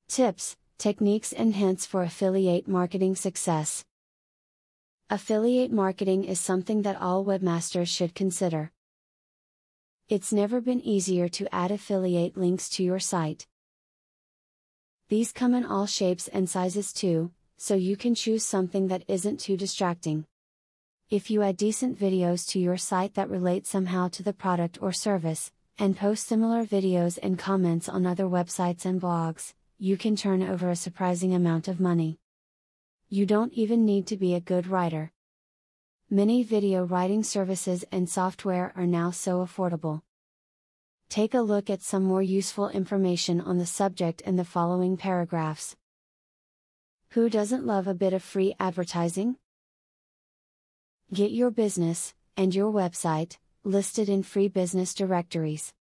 Tips, techniques and hints for affiliate marketing success. Affiliate marketing is something that all webmasters should consider. It's never been easier to add affiliate links to your site. These come in all shapes and sizes too, so you can choose something that isn't too distracting. If you add decent videos to your site that relate somehow to the product or service, and post similar videos and comments on other websites and blogs, you can turn over a surprising amount of money. You don't even need to be a good writer. Many video writing services and software are now so affordable. Take a look at some more useful information on the subject in the following paragraphs. Who doesn't love a bit of free advertising? Get your business, and your website, listed in free business directories.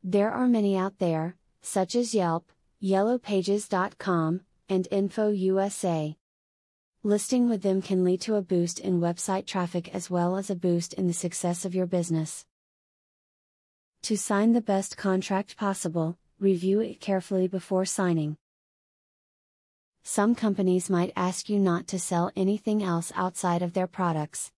There are many out there, such as Yelp, yellowpages.com, and InfoUSA. Listing with them can lead to a boost in website traffic as well as a boost in the success of your business. To sign the best contract possible, review it carefully before signing. Some companies might ask you not to sell anything else outside of their products.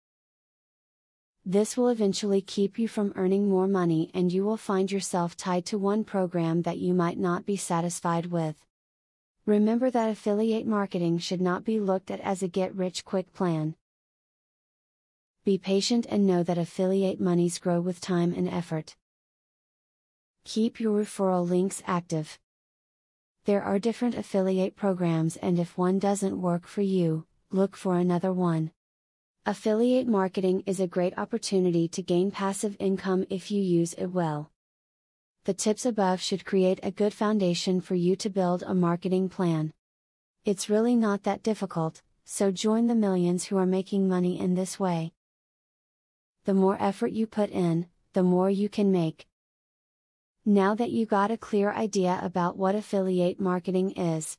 This will eventually keep you from earning more money and you will find yourself tied to one program that you might not be satisfied with. Remember that affiliate marketing should not be looked at as a get-rich-quick plan. Be patient and know that affiliate monies grow with time and effort. Keep your referral links active. There are different affiliate programs, and if one doesn't work for you, look for another one. Affiliate marketing is a great opportunity to gain passive income if you use it well. The tips above should create a good foundation for you to build a marketing plan. It's really not that difficult, so join the millions who are making money in this way. The more effort you put in, the more you can make. Now that you got a clear idea about what affiliate marketing is,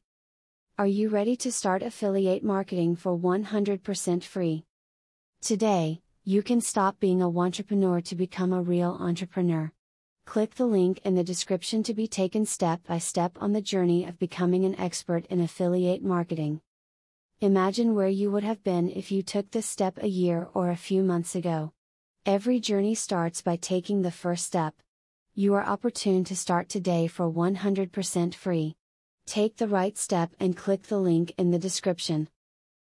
are you ready to start affiliate marketing for 100% free? Today, you can stop being a wantrepreneur to become a real entrepreneur. Click the link in the description to be taken step by step on the journey of becoming an expert in affiliate marketing. Imagine where you would have been if you took this step a year or a few months ago. Every journey starts by taking the first step. You are opportune to start today for 100% free. Take the right step and click the link in the description.